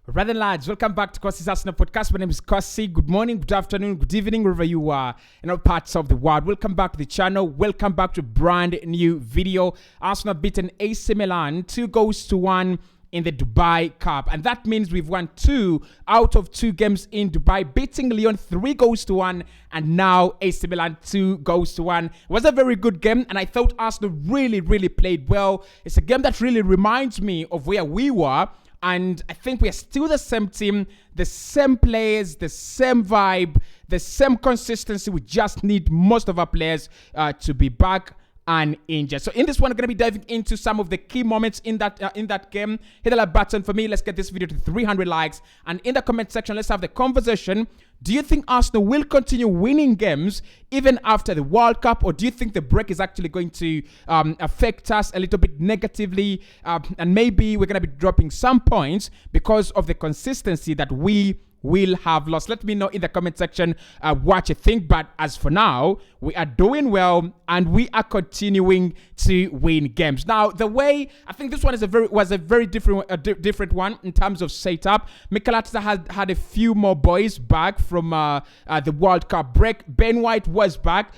Rather lads, welcome back to Cossy's Arsenal podcast. My name is Cossy. Good morning, good afternoon, good evening, wherever you are in all parts of the world. Welcome back to the channel. Welcome back to a brand new video. Arsenal beaten ACMILAN 2-1 in the Dubai Cup. And that means we've won 2 out of 2 games in Dubai, beating Lyon 3-1 and now ACMILAN 2-1. It was a very good game and I thought Arsenal really played well. It's a game that really reminds me of where we were. And I think we are still the same team, the same players, the same vibe, the same consistency. We just need most of our players to be back and injured. So in this one, I'm going to be diving into some of the key moments in that game. Hit the like button for me. Let's get this video to 300 likes. And in the comment section, let's have the conversation. Do you think Arsenal will continue winning games even after the World Cup? Or do you think the break is actually going to affect us a little bit negatively? And maybe we're going to be dropping some points because of the consistency that we will have lost. Let me know in the comment section what you think. But as for now, we are doing well and we are continuing to win games. Now, the way I think this one is was a very different one in terms of setup. Mikel Arteta had a few more boys back from the World Cup break. Ben White was back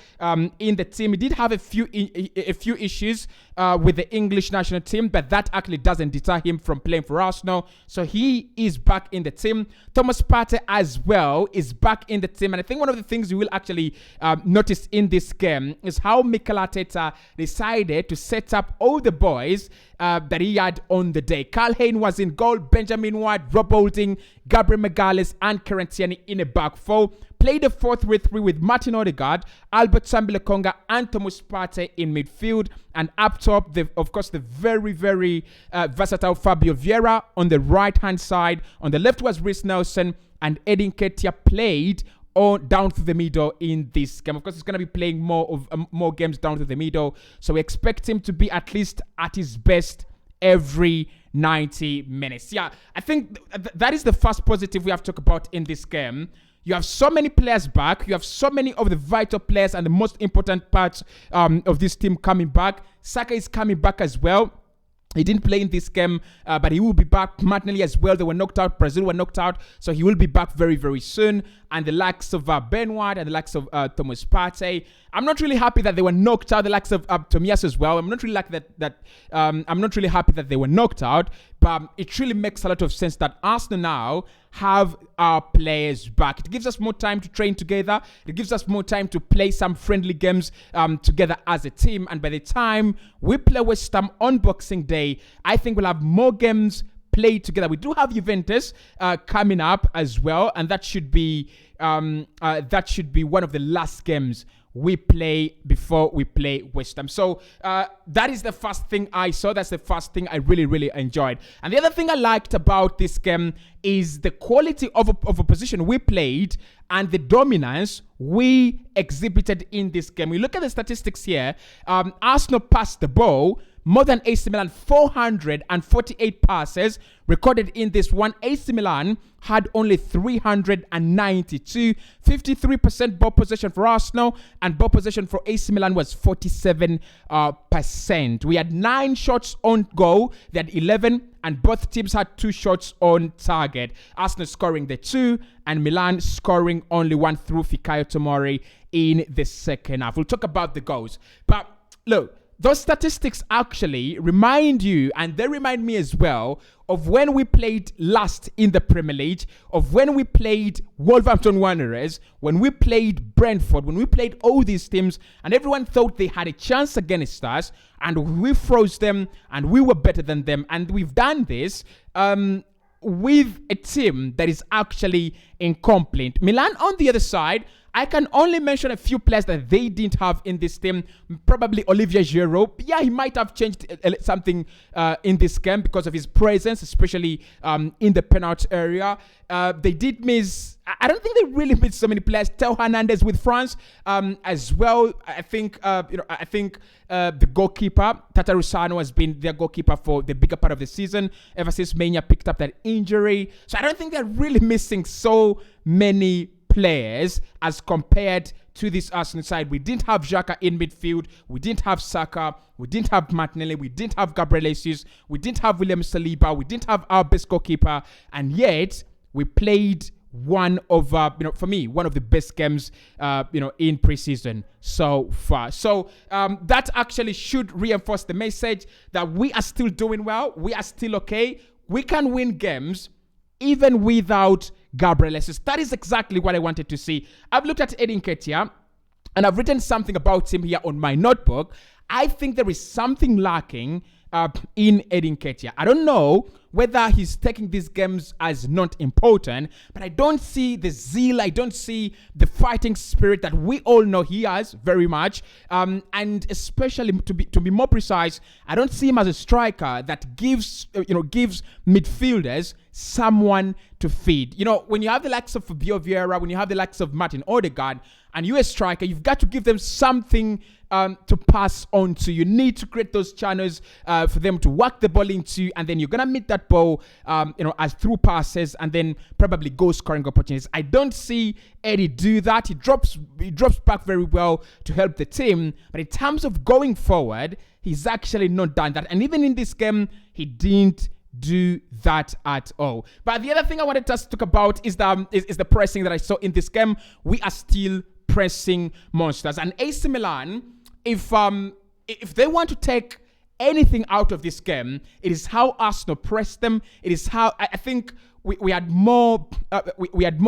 in the team. He did have a few issues with the English national team, but that actually doesn't deter him from playing for Arsenal. So he is back in the team. Thomas Partey as well is back in the team. And I think one of the things you will actually notice in this game is how Mikel Arteta decided to set up all the boys that he had on the day. Carl Hayne was in goal, Benjamin White, Rob Holding, Gabriel Magalhaes, and Kieran Tierney in a back four. Played a 4-3-3 with Martin Odegaard, Albert Sambi-Lokonga, and Thomas Partey in midfield. And up top, of course, the very versatile Fabio Vieira on the right-hand side. On the left was Reece Nelson, and Edin Ketia played down through the middle in this game. Of course, he's going to be playing more games down through the middle. So we expect him to be at least at his best every 90 minutes. Yeah, I think that is the first positive we have to talk about in this game. You have so many players back. You have so many of the vital players and the most important parts of this team coming back. Saka is coming back as well. He didn't play in this game, but he will be back. Martinelli as well. They were knocked out. Brazil were knocked out. So he will be back very soon. And the likes of Ben White and the likes of Thomas Partey. I'm not really happy that they were knocked out. The likes of Tomias as well. I'm not really like that. I'm not really happy that they were knocked out. But it really makes a lot of sense that Arsenal now have our players back. It gives us more time to train together. It gives us more time to play some friendly games together as a team. And by the time we play West Ham on Boxing Day, I think we'll have more games played together. We do have Juventus coming up as well, and that should be one of the last games we play before we play West Ham. So that is the first thing I saw. That's the first thing I really enjoyed. And the other thing I liked about this game is the quality of opposition we played and the dominance we exhibited in this game. We look at the statistics here. Arsenal passed the ball more than AC Milan, 448 passes recorded in this one. AC Milan had only 392, 53% ball possession for Arsenal, and ball possession for AC Milan was 47%. We had 9 shots on goal, they had 11, and both teams had 2 shots on target. Arsenal scoring the 2, and Milan scoring only 1 through Fikayo Tomori in the second half. We'll talk about the goals. But look, those statistics actually remind you, and they remind me as well, of when we played last in the Premier League, of when we played Wolverhampton Wanderers, when we played Brentford, when we played all these teams, and everyone thought they had a chance against us, and we froze them, and we were better than them. And we've done this with a team that is actually incomplete. Milan, on the other side, I can only mention a few players that they didn't have in this team. Probably Olivier Giroud. Yeah, he might have changed something in this game because of his presence, especially in the penalty area. They did miss. I don't think they really missed so many players. Theo Hernandez with France as well. I think the goalkeeper Tatarusano has been their goalkeeper for the bigger part of the season ever since Mania picked up that injury. So I don't think they're really missing so many players as compared to this Arsenal side. We didn't have Xhaka in midfield. We didn't have Saka. We didn't have Martinelli. We didn't have Gabriel Jesus. We didn't have William Saliba. We didn't have our best goalkeeper. And yet, we played one of, for me, one of the best games, in preseason so far. So that actually should reinforce the message that we are still doing well. We are still okay. We can win games even without Gabriel Jesus. That is exactly what I wanted to see. I've looked at Eddie Nketiah and I've written something about him here on my notebook. I think there is something lacking in Eddie Nketiah. I don't know whether he's taking these games as not important, but I don't see the zeal, I don't see the fighting spirit that we all know he has very much. And especially to be more precise, I don't see him as a striker that gives midfielders someone to feed. When you have the likes of Fabio Vieira, when you have the likes of Martin Odegaard, and you're a striker, you've got to give them something to pass on to. You need to create those channels for them to work the ball into, and then you're gonna meet that ball, as through passes, and then probably goal scoring opportunities. I don't see Eddie do that. He drops back very well to help the team, but in terms of going forward, he's actually not done that. And even in this game, he didn't do that at all. But the other thing I wanted us to talk about is the pressing that I saw in this game. We are still pressing monsters, and AC Milan, if they want to take anything out of this game, it is how Arsenal pressed them. It is how I think we had more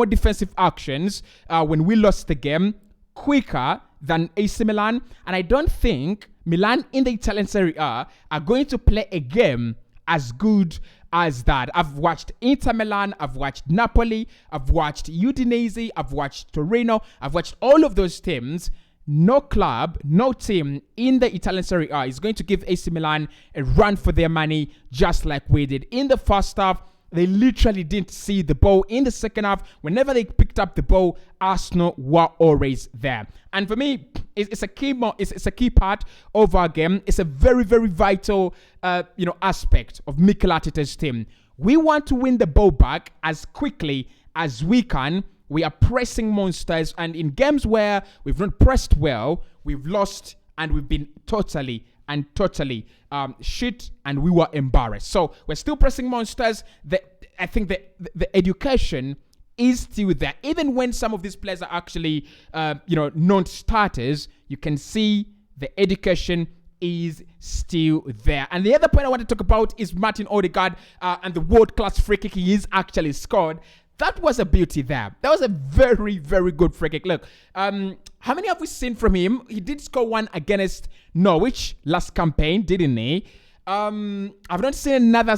defensive actions when we lost the game quicker than AC Milan, and I don't think Milan in the Italian Serie A are going to play a game as good as that. I've watched Inter Milan, I've watched Napoli, I've watched Udinese, I've watched Torino, I've watched all of those teams. No club, no team in the Italian Serie A is going to give AC Milan a run for their money just like we did. In the first half, they literally didn't see the ball. In the second half, whenever they picked up the ball, Arsenal were always there. And for me, it's a key part of our game. It's a very, very vital, aspect of Mikel Arteta's team. We want to win the ball back as quickly as we can. We are pressing monsters, and in games where we've not pressed well, we've lost and we've been totally shit, and we were embarrassed. So we're still pressing monsters. I think the education is still there. Even when some of these players are actually, non-starters, you can see the education is still there. And the other point I want to talk about is Martin Odegaard and the world-class free kick he is actually scored. That was a beauty there. That was a very, very good free kick. Look, how many have we seen from him? He did score one against Norwich last campaign, didn't he? I've not seen another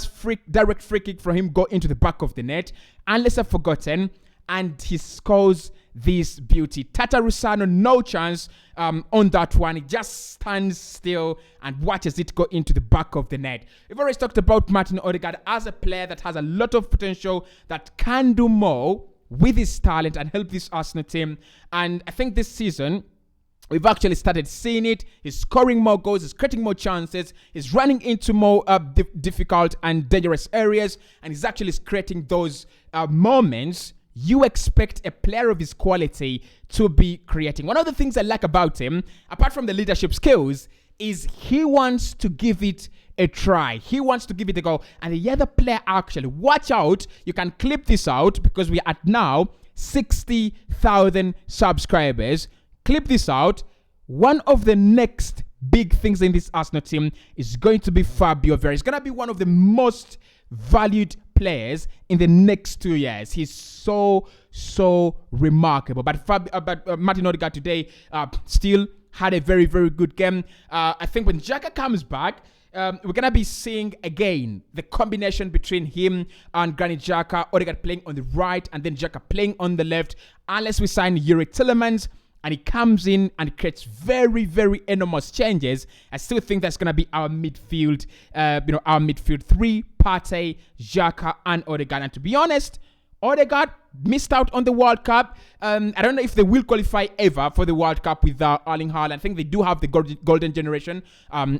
direct free kick from him go into the back of the net, unless I've forgotten. And he scores this beauty. Tata Rusano, no chance on that one. He just stands still and watches it go into the back of the net. We've already talked about Martin Odegaard as a player that has a lot of potential, that can do more with his talent and help this Arsenal team. And I think this season, we've actually started seeing it. He's scoring more goals. He's creating more chances. He's running into more difficult and dangerous areas. And he's actually creating those moments you expect a player of his quality to be creating. One of the things I like about him, apart from the leadership skills, is he wants to give it a try. He wants to give it a go. And the other player actually, watch out, you can clip this out because we are at now 60,000 subscribers. Clip this out. One of the next big things in this Arsenal team is going to be Fabio Vieira. He's going to be one of the most valued players in the next 2 years. He's so remarkable. But Martin Odegaard today still had a very, very good game. I think when Xhaka comes back, we're going to be seeing again the combination between him and Granit Xhaka, Odegaard playing on the right and then Xhaka playing on the left. Unless we sign Yuri Tillemans and he comes in and creates very, very enormous changes, I still think that's going to be our midfield, our midfield three: Partey, Xhaka, and Odegaard. And to be honest, Odegaard missed out on the World Cup. I don't know if they will qualify ever for the World Cup with Erling Haaland. I think they do have the golden generation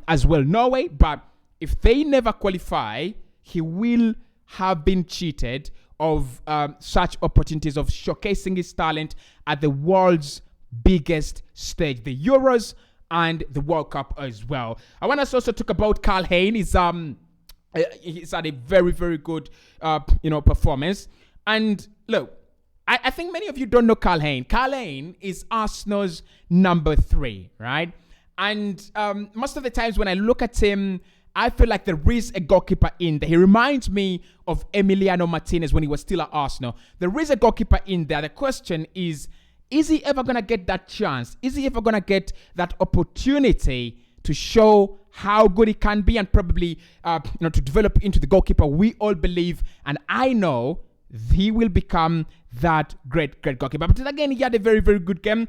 as well, Norway. But if they never qualify, he will have been cheated of such opportunities of showcasing his talent at the world's biggest stage, the Euros and the World Cup as well. I want us also talk about Carl Hayne. He's had a very, very good performance. And look, I think many of you don't know Carl Hayne. Carl Hayne is Arsenal's number 3, right? And most of the times when I look at him, I feel like there is a goalkeeper in there. He reminds me of Emiliano Martinez when he was still at Arsenal. There is a goalkeeper in there. The question is he ever going to get that chance? Is he ever going to get that opportunity to show how good he can be and probably to develop into the goalkeeper we all believe? And I know he will become that great goalkeeper. But again, he had a very, very good game,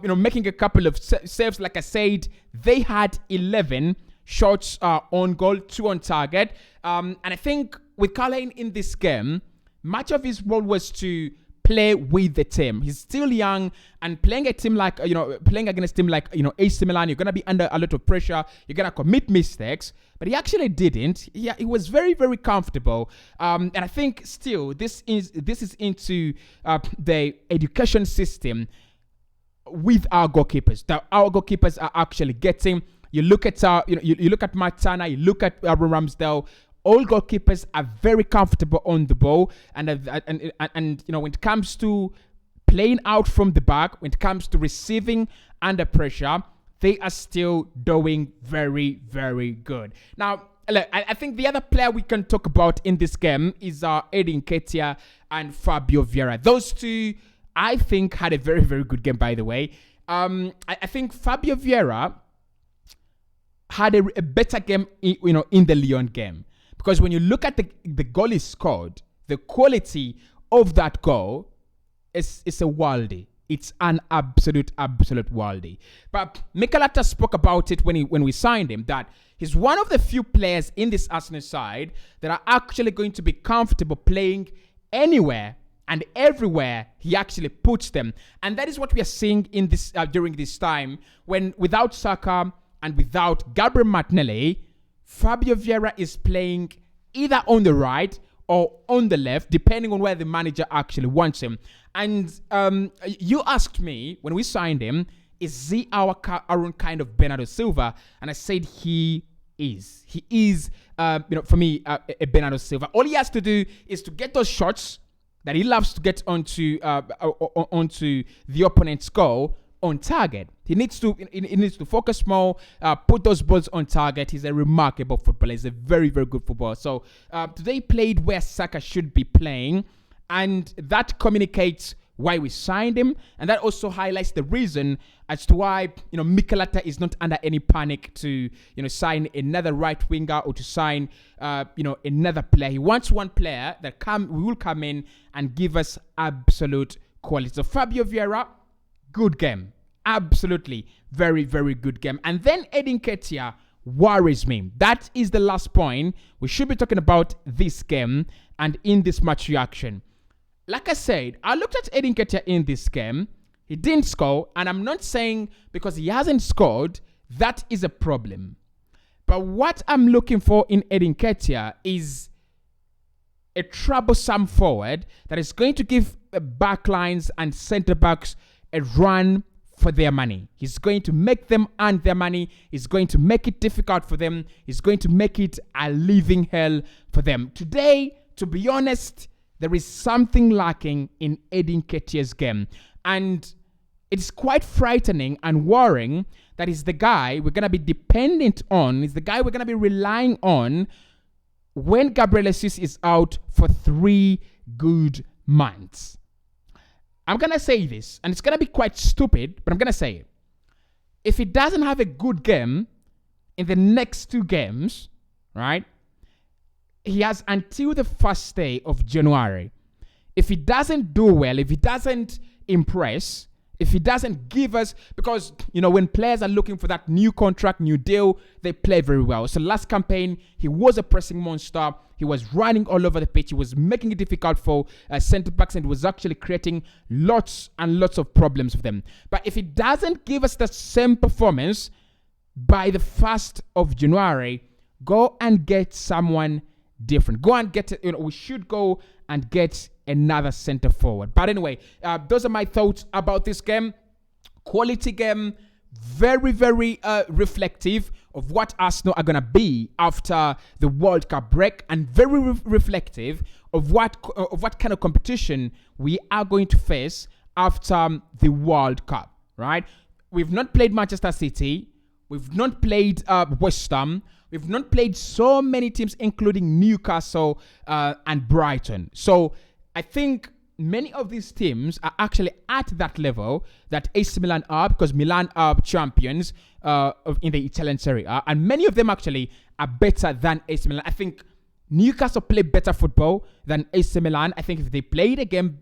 making a couple of saves. Like I said, they had 11 shots on goal, 2 on target. And I think with Carl Hayne in this game, much of his role was to play with the team. He's still young, and playing a team like, playing against a team like, AC Milan, you're going to be under a lot of pressure. You're going to commit mistakes. But he actually didn't. He was very, very comfortable. And I think still this is into the education system with our goalkeepers that our goalkeepers are actually getting. You look at you look at Matt Turner, you look at Aaron Ramsdale. All goalkeepers are very comfortable on the ball, and when it comes to playing out from the back, when it comes to receiving under pressure, they are still doing very, very good. Now, look, I think the other player we can talk about in this game is Eddie Nketiah and Fabio Vieira. Those two, I think, had a very, very good game, by the way. I think Fabio Vieira had a better game, in the Lyon game. Because when you look at the goal he scored, the quality of that goal is a worldie. It's an absolute worldie. But Mikel Arteta spoke about it when we signed him, that he's one of the few players in this Arsenal side that are actually going to be comfortable playing anywhere and everywhere he actually puts them. And that is what we are seeing in this during this time, when without Saka and without Gabriel Martinelli, Fabio Vieira is playing either on the right or on the left, depending on where the manager actually wants him. And you asked me when we signed him, is he our own kind of Bernardo Silva? And I said he is. He is, for me, a Bernardo Silva. All he has to do is to get those shots that he loves to get onto the opponent's goal on target. He needs to focus more, put those balls on target. He's a remarkable footballer. He's a very, very good footballer. So today he played where Saka should be playing, and that communicates why we signed him, and that also highlights the reason as to why Mikel Arteta is not under any panic to sign another right winger or to sign another player. He wants one player that will come in and give us absolute quality. So Fabio Vieira, good game. Absolutely. Very, very good game. And then Eddie Nketiah worries me. That is the last point we should be talking about this game and in this match reaction. Like I said, I looked at Eddie Nketiah in this game. He didn't score. And I'm not saying because he hasn't scored, that is a problem. But what I'm looking for in Eddie Nketiah is a troublesome forward that is going to give backlines and centre-backs a run for their money. He's going to make them earn their money. He's going to make it difficult for them. He's going to make it a living hell for them. Today, to be honest, there is something lacking in Eddie Nketiah's game. And it's quite frightening and worrying that he's the guy we're going to be dependent on. He's the guy we're going to be relying on when Gabriel Jesus is out for 3 good months. I'm going to say this, and it's going to be quite stupid, but I'm going to say it. If he doesn't have a good game in the next 2 games, right, he has until the first day of January. If he doesn't do well, if he doesn't impress, if he doesn't give us, because, when players are looking for that new contract, new deal, they play very well. So last campaign, he was a pressing monster. He was running all over the pitch. He was making it difficult for centre-backs, and was actually creating lots and lots of problems for them. But if he doesn't give us the same performance by the 1st of January, go and get someone different. Go and get, we should go and get another center forward. But anyway, those are my thoughts about this game. Quality game, very, very reflective of what Arsenal are going to be after the World Cup break, and very reflective of what kind of competition we are going to face after the World Cup, right? We've not played Manchester City. We've not played West Ham. We've not played so many teams, including Newcastle and Brighton. So I think many of these teams are actually at that level that AC Milan are, because Milan are champions in the Italian Serie A, and many of them actually are better than AC Milan. I think Newcastle play better football than AC Milan. I think if they played a game,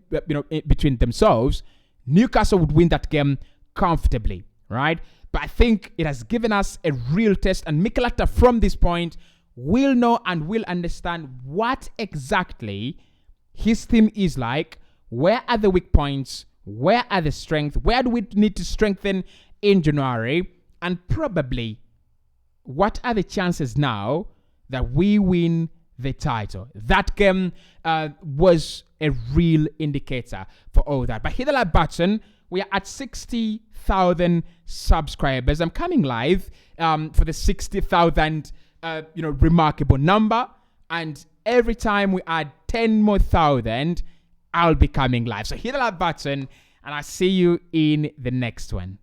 between themselves, Newcastle would win that game comfortably, right? But I think it has given us a real test, and Mikel Arteta from this point will know and will understand what exactly his team is like. Where are the weak points? Where are the strengths? Where do we need to strengthen in January? And probably, what are the chances now that we win the title? That game was a real indicator for all that. But hit the like button. We are at 60,000 subscribers. I'm coming live for the 60,000 remarkable number. And every time we add 10 more thousand, I'll be coming live. So hit the like button, and I'll see you in the next one.